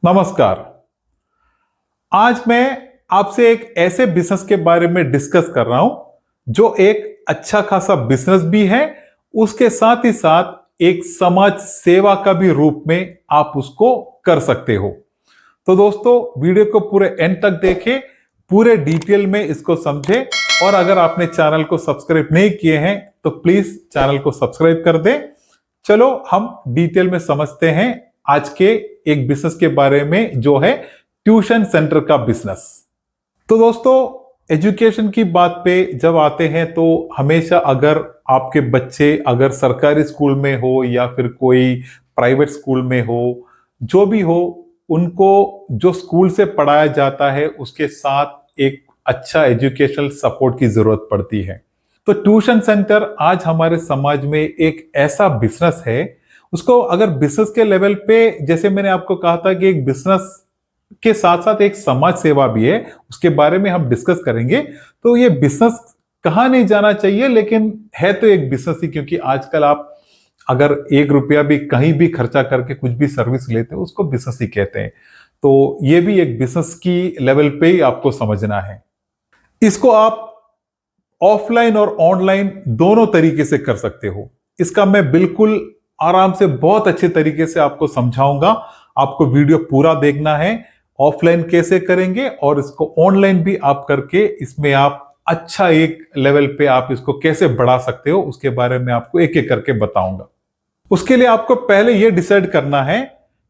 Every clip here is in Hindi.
नमस्कार। आज मैं आपसे एक ऐसे बिजनेस के बारे में डिस्कस कर रहा हूं जो एक अच्छा खासा बिजनेस भी है, उसके साथ ही साथ एक समाज सेवा का भी रूप में आप उसको कर सकते हो। तो दोस्तों, वीडियो को पूरे एंड तक देखें, पूरे डिटेल में इसको समझें और अगर आपने चैनल को सब्सक्राइब नहीं किए हैं तो प्लीज चैनल को सब्सक्राइब कर दें। चलो हम डिटेल में समझते हैं आज के एक बिजनेस के बारे में जो है ट्यूशन सेंटर का बिजनेस। तो दोस्तों, एजुकेशन की बात पे जब आते हैं तो हमेशा अगर आपके बच्चे अगर सरकारी स्कूल में हो या फिर कोई प्राइवेट स्कूल में हो, जो भी हो, उनको जो स्कूल से पढ़ाया जाता है उसके साथ एक अच्छा एजुकेशनल सपोर्ट की जरूरत पड़ती है। तो ट्यूशन सेंटर आज हमारे समाज में एक ऐसा बिजनेस है, उसको अगर बिजनेस के लेवल पे, जैसे मैंने आपको कहा था कि एक बिजनेस के साथ साथ एक समाज सेवा भी है, उसके बारे में हम डिस्कस करेंगे। तो ये बिजनेस कहाँ नहीं जाना चाहिए, लेकिन है तो एक बिजनेस ही, क्योंकि आजकल आप अगर 1 रुपया भी कहीं भी खर्चा करके कुछ भी सर्विस लेते हो उसको बिजनेस ही कहते हैं। तो ये भी एक बिजनेस की लेवल पे ही आपको समझना है। इसको आप ऑफलाइन और ऑनलाइन दोनों तरीके से कर सकते हो। इसका मैं बिल्कुल आराम से बहुत अच्छे तरीके से आपको समझाऊंगा। आपको वीडियो पूरा देखना है, ऑफलाइन कैसे करेंगे और इसको ऑनलाइन भी आप करके इसमें आप अच्छा एक लेवल पे आप इसको कैसे बढ़ा सकते हो, उसके बारे में आपको एक एक करके बताऊंगा। उसके लिए आपको पहले यह डिसाइड करना है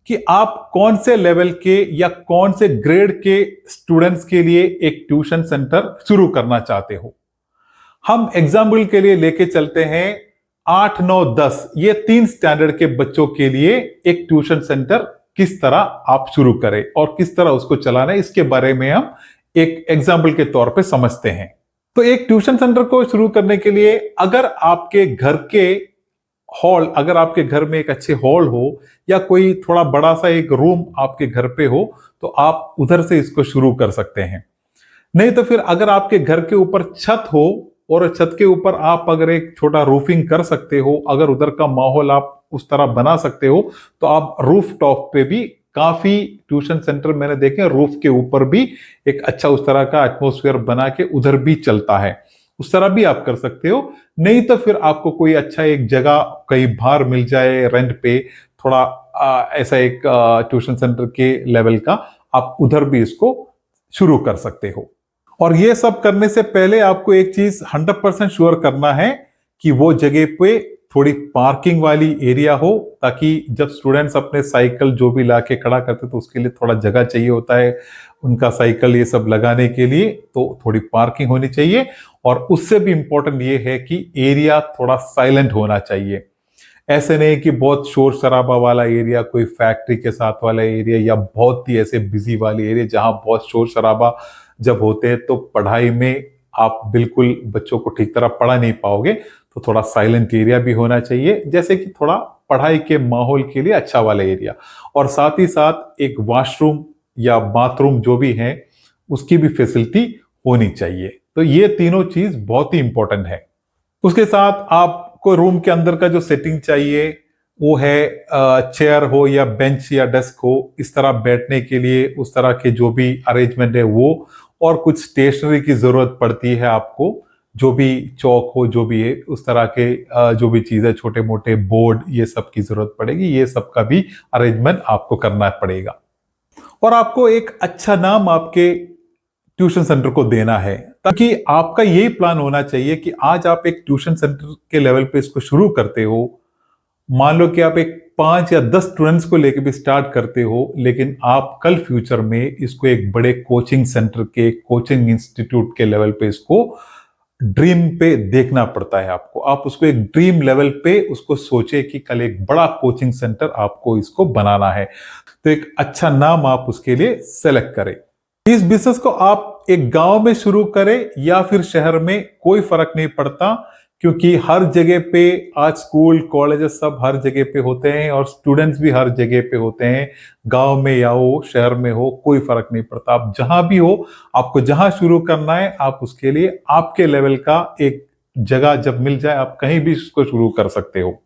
कि आप कौन से लेवल के या कौन से ग्रेड के स्टूडेंट्स के लिए एक ट्यूशन सेंटर शुरू करना चाहते हो। हम एग्जाम्पल के लिए लेके चलते हैं 8, 9, 10 ये 3 स्टैंडर्ड के बच्चों के लिए एक ट्यूशन सेंटर किस तरह आप शुरू करें और किस तरह उसको चलाना है, इसके बारे में हम एक एग्जाम्पल के तौर पे समझते हैं। तो एक ट्यूशन सेंटर को शुरू करने के लिए अगर आपके घर के हॉल, अगर आपके घर में एक अच्छे हॉल हो या कोई थोड़ा बड़ा सा एक रूम आपके घर पे हो, तो आप उधर से इसको शुरू कर सकते हैं। नहीं तो फिर अगर आपके घर के ऊपर छत हो और छत के ऊपर आप अगर एक छोटा रूफिंग कर सकते हो, अगर उधर का माहौल आप उस तरह बना सकते हो, तो आप रूफ टॉप पे भी काफी ट्यूशन सेंटर मैंने देखे रूफ के ऊपर भी एक अच्छा उस तरह का एटमोस्फेयर बना के उधर भी चलता है, उस तरह भी आप कर सकते हो। नहीं तो फिर आपको कोई अच्छा एक जगह कहीं बाहर मिल जाए रेंट पे, थोड़ा ऐसा एक ट्यूशन सेंटर के लेवल का, आप उधर भी इसको शुरू कर सकते हो। और ये सब करने से पहले आपको एक चीज 100% श्योर करना है कि वो जगह पे थोड़ी पार्किंग वाली एरिया हो, ताकि जब स्टूडेंट्स अपने साइकिल जो भी लाके खड़ा करते तो उसके लिए थोड़ा जगह चाहिए होता है उनका साइकिल ये सब लगाने के लिए, तो थोड़ी पार्किंग होनी चाहिए। और उससे भी इंपॉर्टेंट ये है कि एरिया थोड़ा साइलेंट होना चाहिए। ऐसे नहीं कि बहुत शोर शराबा वाला एरिया, कोई फैक्ट्री के साथ वाला एरिया या बहुत ही ऐसे बिजी वाले एरिया जहां बहुत शोर शराबा जब होते हैं तो पढ़ाई में आप बिल्कुल बच्चों को ठीक तरह पढ़ा नहीं पाओगे। तो थोड़ा साइलेंट एरिया भी होना चाहिए, जैसे कि थोड़ा पढ़ाई के माहौल के लिए अच्छा वाला एरिया। और साथ ही साथ एक वॉशरूम या बाथरूम जो भी है उसकी भी फैसिलिटी होनी चाहिए। तो ये तीनों चीज बहुत ही इंपॉर्टेंट है। उसके साथ आपको रूम के अंदर का जो सेटिंग चाहिए वो है चेयर हो या बेंच या डेस्क हो, इस तरह बैठने के लिए उस तरह के जो भी अरेंजमेंट है वो, और कुछ स्टेशनरी की जरूरत पड़ती है आपको, जो भी चौक हो जो भी है उस तरह के जो भी चीजें, छोटे मोटे बोर्ड, ये सब की जरूरत पड़ेगी। ये सब का भी अरेंजमेंट आपको करना पड़ेगा। और आपको एक अच्छा नाम आपके ट्यूशन सेंटर को देना है, ताकि आपका यही प्लान होना चाहिए कि आज आप एक ट्यूशन सेंटर के लेवल पे इसको शुरू करते हो। मान लो कि आप एक 5 या 10 स्टूडेंट्स को लेकर भी स्टार्ट करते हो, लेकिन आप कल फ्यूचर में इसको एक बड़े कोचिंग सेंटर के, कोचिंग इंस्टीट्यूट के लेवल पे इसको ड्रीम पे देखना पड़ता है आपको। आप उसको एक ड्रीम लेवल पे उसको सोचे कि कल एक बड़ा कोचिंग सेंटर आपको इसको बनाना है, तो एक अच्छा नाम आप उसके लिए सेलेक्ट करें। इस बिजनेस को आप एक गांव में शुरू करें या फिर शहर में, कोई फर्क नहीं पड़ता, क्योंकि हर जगह पे आज स्कूल कॉलेजेस सब हर जगह पे होते हैं और स्टूडेंट्स भी हर जगह पे होते हैं। गांव में या हो शहर में हो, कोई फर्क नहीं पड़ता। आप जहां भी हो, आपको जहां शुरू करना है, आप उसके लिए आपके लेवल का एक जगह जब मिल जाए आप कहीं भी इसको शुरू कर सकते हो।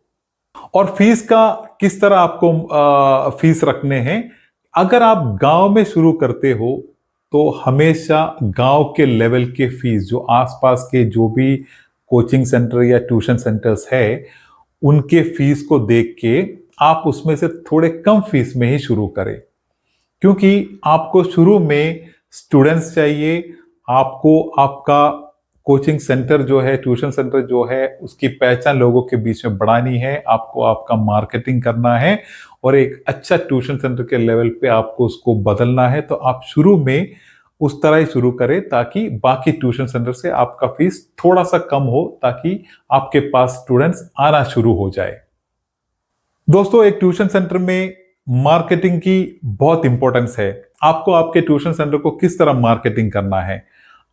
और फीस का किस तरह आपको फीस रखने हैं, अगर आप गांव में शुरू करते हो तो हमेशा गांव के लेवल के फीस, जो आसपास के जो भी कोचिंग सेंटर या ट्यूशन सेंटर्स है, उनके फीस को देख के आप उसमें से थोड़े कम फीस में ही शुरू करें। क्योंकि आपको शुरू में स्टूडेंट्स चाहिए, आपको आपका कोचिंग सेंटर जो है, ट्यूशन सेंटर जो है, उसकी पहचान लोगों के बीच में बढ़ानी है, आपको आपका मार्केटिंग करना है और एक अच्छा ट्यूशन सेंटर के लेवल पे आपको उसको बदलना है। तो आप शुरू में उस तरह ही शुरू करें ताकि बाकी ट्यूशन सेंटर से आपका फीस थोड़ा सा कम हो, ताकि आपके पास स्टूडेंट्स आना शुरू हो जाए। दोस्तों, एक ट्यूशन सेंटर में मार्केटिंग की बहुत इंपॉर्टेंस है। आपको आपके ट्यूशन सेंटर को किस तरह मार्केटिंग करना है,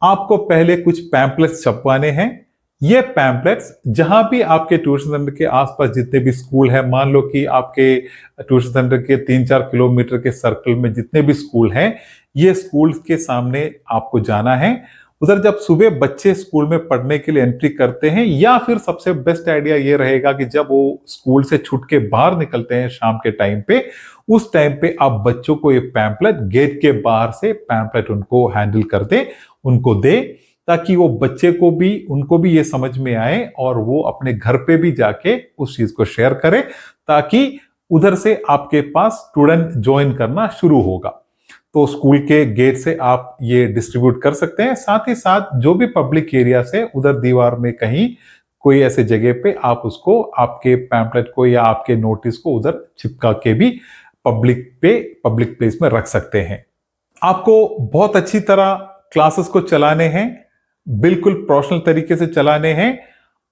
आपको पहले कुछ पैम्पलेट्स छपवाने हैं। ये पैम्पलेट्स जहां भी आपके ट्यूशन सेंटर के आसपास जितने भी स्कूल हैं, मान लो कि आपके ट्यूशन सेंटर के 3-4 किलोमीटर के सर्कल में जितने भी स्कूल हैं, ये स्कूल के सामने आपको जाना है। उधर जब सुबह बच्चे स्कूल में पढ़ने के लिए एंट्री करते हैं, या फिर सबसे बेस्ट आइडिया ये रहेगा कि जब वो स्कूल से छूट के बाहर निकलते हैं शाम के टाइम पे, उस टाइम पे आप बच्चों को ये पैम्पलेट गेट के बाहर से पैम्पलेट उनको हैंडल कर दे, उनको दे, ताकि वो बच्चे को भी, उनको भी ये समझ में आए और वो अपने घर पे भी जाके उस चीज को शेयर करे, ताकि उधर से आपके पास स्टूडेंट ज्वाइन करना शुरू होगा। तो स्कूल के गेट से आप ये डिस्ट्रीब्यूट कर सकते हैं। साथ ही साथ जो भी पब्लिक एरिया से उधर दीवार में कहीं कोई ऐसे जगह पे आप उसको, आपके पैम्पलेट को या आपके नोटिस को उधर चिपका के भी पब्लिक प्लेस में रख सकते हैं। आपको बहुत अच्छी तरह क्लासेस को चलाने हैं, बिल्कुल प्रोफेशनल तरीके से चलाने हैं।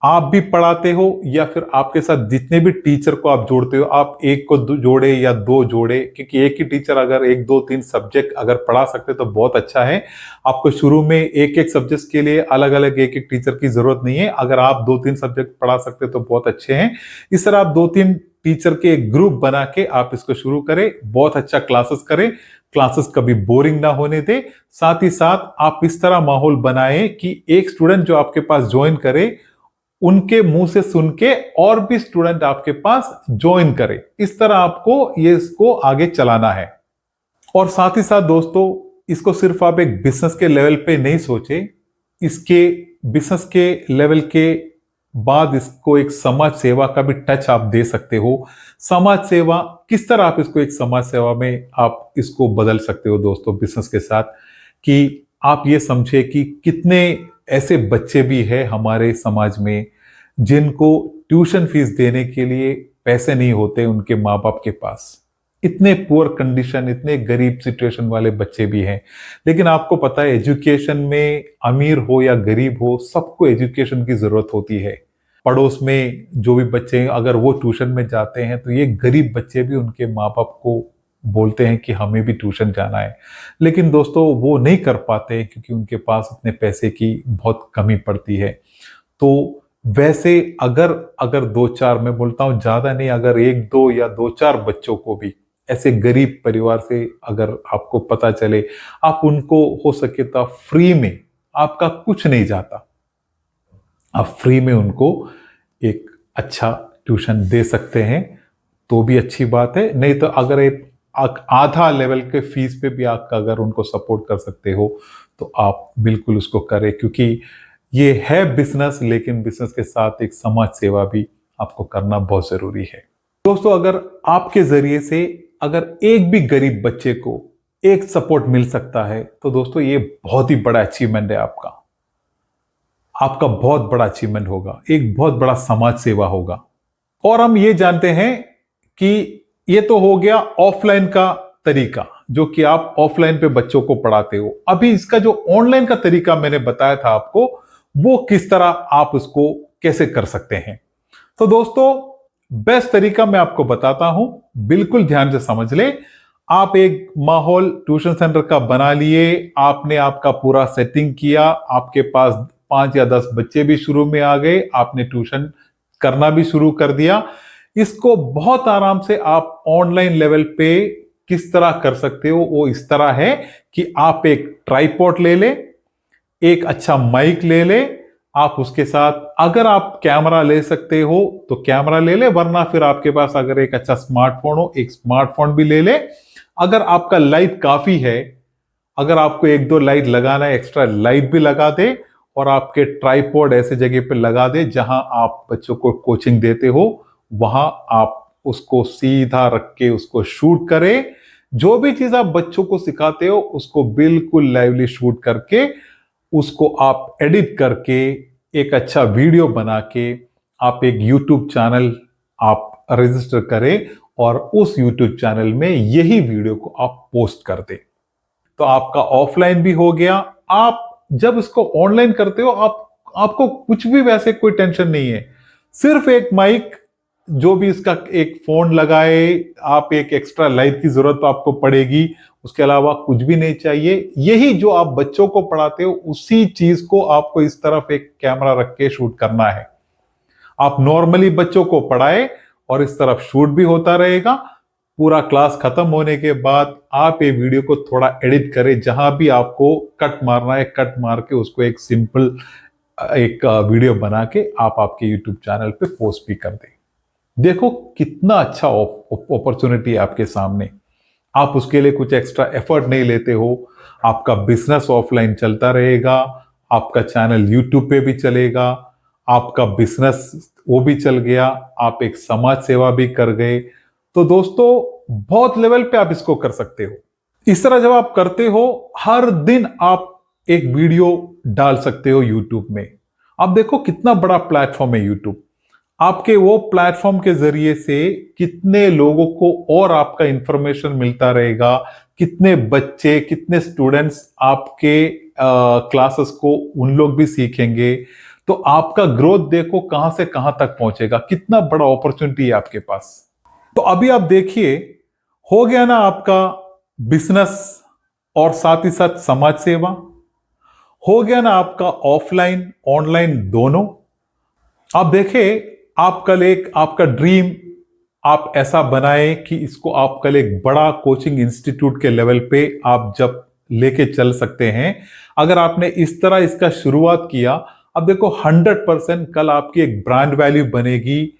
आप भी पढ़ाते हो या फिर आपके साथ जितने भी टीचर को आप जोड़ते हो, आप एक को जोड़े या दो जोड़े, क्योंकि एक ही टीचर अगर 1-2-3 सब्जेक्ट अगर पढ़ा सकते तो बहुत अच्छा है। आपको शुरू में एक एक सब्जेक्ट के लिए अलग अलग एक एक टीचर की जरूरत नहीं है। अगर आप 2-3 सब्जेक्ट पढ़ा सकते तो बहुत अच्छे हैं। इस तरह आप 2-3 टीचर के एक ग्रुप बना के आप इसको शुरू करें, बहुत अच्छा क्लासेस करें, क्लासेस कभी बोरिंग ना होने दे। साथ ही साथ आप इस तरह माहौल बनाएं कि एक स्टूडेंट जो आपके पास ज्वाइन करे, उनके मुंह से सुन के और भी स्टूडेंट आपके पास ज्वाइन करे। इस तरह आपको ये इसको आगे चलाना है। और साथ ही साथ दोस्तों, इसको सिर्फ आप एक बिजनेस के लेवल पे नहीं सोचे, इसके बिजनेस के लेवल के बाद इसको एक समाज सेवा का भी टच आप दे सकते हो। समाज सेवा किस तरह आप इसको एक समाज सेवा में आप इसको बदल सकते हो दोस्तों, बिजनेस के साथ, कि आप ये समझे कि कितने ऐसे बच्चे भी हैं हमारे समाज में जिनको ट्यूशन फीस देने के लिए पैसे नहीं होते उनके माँ बाप के पास। इतने पुअर कंडीशन, इतने गरीब सिचुएशन वाले बच्चे भी हैं। लेकिन आपको पता है, एजुकेशन में अमीर हो या गरीब हो, सबको एजुकेशन की जरूरत होती है। पड़ोस में जो भी बच्चे हैं, अगर वो ट्यूशन में जाते हैं तो ये गरीब बच्चे भी उनके माँ बाप को बोलते हैं कि हमें भी ट्यूशन जाना है। लेकिन दोस्तों, वो नहीं कर पाते क्योंकि उनके पास इतने पैसे की बहुत कमी पड़ती है। तो वैसे अगर अगर 2-4, मैं बोलता हूं ज्यादा नहीं, अगर 1-2 या 2-4 बच्चों को भी ऐसे गरीब परिवार से अगर आपको पता चले, आप उनको हो सके तो फ्री में, आपका कुछ नहीं जाता, आप फ्री में उनको एक अच्छा ट्यूशन दे सकते हैं तो भी अच्छी बात है। नहीं तो अगर एक आधा लेवल के फीस पे भी आप अगर उनको सपोर्ट कर सकते हो तो आप बिल्कुल उसको करें, क्योंकि ये है बिजनेस, लेकिन बिजनेस के साथ एक समाज सेवा भी आपको करना बहुत जरूरी है। दोस्तों, अगर आपके जरिए से अगर एक भी गरीब बच्चे को एक सपोर्ट मिल सकता है तो दोस्तों ये बहुत ही बड़ा अचीवमेंट है आपका। आपका बहुत बड़ा अचीवमेंट होगा, एक बहुत बड़ा समाज सेवा होगा। और हम ये जानते हैं कि ये तो हो गया ऑफलाइन का तरीका, जो कि आप ऑफलाइन पे बच्चों को पढ़ाते हो। अभी इसका जो ऑनलाइन का तरीका मैंने बताया था आपको, वो किस तरह आप उसको कैसे कर सकते हैं। तो दोस्तों, बेस्ट तरीका मैं आपको बताता हूं, बिल्कुल ध्यान से समझ ले। आप एक माहौल ट्यूशन सेंटर का बना लिए, आपने आपका पूरा सेटिंग किया, आपके पास 5 या 10 बच्चे भी शुरू में आ गए, आपने ट्यूशन करना भी शुरू कर दिया। इसको बहुत आराम से आप ऑनलाइन लेवल पे किस तरह कर सकते हो, वो इस तरह है कि आप एक ट्राइपॉड ले ले, एक अच्छा माइक ले ले, आप उसके साथ अगर आप कैमरा ले सकते हो तो कैमरा ले ले, वरना फिर आपके पास अगर एक अच्छा स्मार्टफोन हो, एक स्मार्टफोन भी ले ले। अगर आपका लाइट काफी है, अगर आपको एक दो लाइट लगाना है, एक्स्ट्रा लाइट भी लगा दे और आपके ट्राइपॉड ऐसे जगह पे लगा दे जहां आप बच्चों को कोचिंग देते हो, वहां आप उसको सीधा रख के उसको शूट करें। जो भी चीज आप बच्चों को सिखाते हो उसको बिल्कुल लाइवली शूट करके उसको आप एडिट करके एक अच्छा वीडियो बना के आप एक यूट्यूब चैनल आप रजिस्टर करें और उस यूट्यूब चैनल में यही वीडियो को आप पोस्ट कर दें। तो आपका ऑफलाइन भी हो गया। आप जब इसको ऑनलाइन करते हो आपको कुछ भी वैसे कोई टेंशन नहीं है। सिर्फ एक माइक, जो भी इसका एक फोन लगाए, आप एक एक्स्ट्रा लाइट की जरूरत तो आपको पड़ेगी, उसके अलावा कुछ भी नहीं चाहिए। यही जो आप बच्चों को पढ़ाते हो उसी चीज को आपको इस तरफ एक कैमरा रख के शूट करना है। आप नॉर्मली बच्चों को पढ़ाए और इस तरफ शूट भी होता रहेगा। पूरा क्लास खत्म होने के बाद आप ये वीडियो को थोड़ा एडिट करें, जहां भी आपको कट मारना है कट मार के उसको एक सिंपल एक वीडियो बना के आप आपके यूट्यूब चैनल पे पोस्ट भी कर दें। देखो कितना अच्छा अपॉर्चुनिटी है आपके सामने। आप उसके लिए कुछ एक्स्ट्रा एफर्ट नहीं लेते हो, आपका बिजनेस ऑफलाइन चलता रहेगा, आपका चैनल यूट्यूब पे भी चलेगा, आपका बिजनेस वो भी चल गया, आप एक समाज सेवा भी कर गए। तो दोस्तों बहुत लेवल पे आप इसको कर सकते हो। इस तरह जब आप करते हो, हर दिन आप एक वीडियो डाल सकते हो यूट्यूब में। अब देखो कितना बड़ा प्लेटफॉर्म है यूट्यूब। आपके वो प्लेटफॉर्म के जरिए से कितने लोगों को और आपका इंफॉर्मेशन मिलता रहेगा, कितने बच्चे कितने स्टूडेंट्स आपके क्लासेस को उन लोग भी सीखेंगे। तो आपका ग्रोथ देखो कहां से कहां तक पहुंचेगा, कितना बड़ा अपॉर्चुनिटी है आपके पास। तो अभी आप देखिए, हो गया ना आपका बिजनेस और साथ ही साथ समाज सेवा, हो गया ना आपका ऑफलाइन ऑनलाइन दोनों। आप देखें, आप कल एक आपका ड्रीम आप ऐसा बनाए कि इसको आप कल एक बड़ा कोचिंग इंस्टीट्यूट के लेवल पे आप जब लेके चल सकते हैं। अगर आपने इस तरह इसका शुरुआत किया, अब देखो 100% कल आपकी एक ब्रांड वैल्यू बनेगी।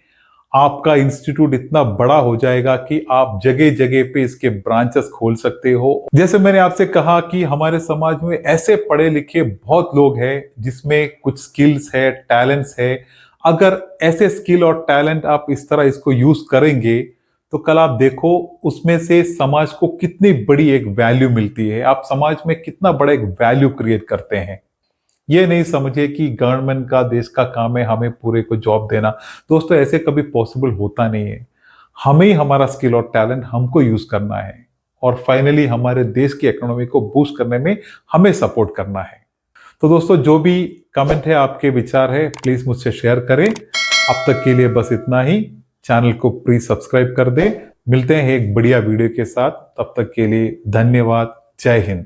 आपका इंस्टीट्यूट इतना बड़ा हो जाएगा कि आप जगह जगह पे इसके ब्रांचेस खोल सकते हो। जैसे मैंने आपसे कहा कि हमारे समाज में ऐसे पढ़े लिखे बहुत लोग हैं जिसमें कुछ स्किल्स है, टैलेंट्स है। अगर ऐसे स्किल और टैलेंट आप इस तरह इसको यूज करेंगे तो कल आप देखो उसमें से समाज को कितनी बड़ी एक वैल्यू मिलती है, आप समाज में कितना बड़ा एक वैल्यू क्रिएट करते हैं। ये नहीं समझे कि गवर्नमेंट का देश का काम है हमें पूरे को जॉब देना। दोस्तों ऐसे कभी पॉसिबल होता नहीं है। हमें ही हमारा स्किल और टैलेंट हमको यूज करना है और फाइनली हमारे देश की इकोनॉमी को बूस्ट करने में हमें सपोर्ट करना है। तो दोस्तों जो भी कमेंट है, आपके विचार है, प्लीज मुझसे शेयर करें। अब तक के लिए बस इतना ही। चैनल को प्लीज सब्सक्राइब कर दें। मिलते हैं एक बढ़िया वीडियो के साथ, तब तक के लिए धन्यवाद। जय हिंद।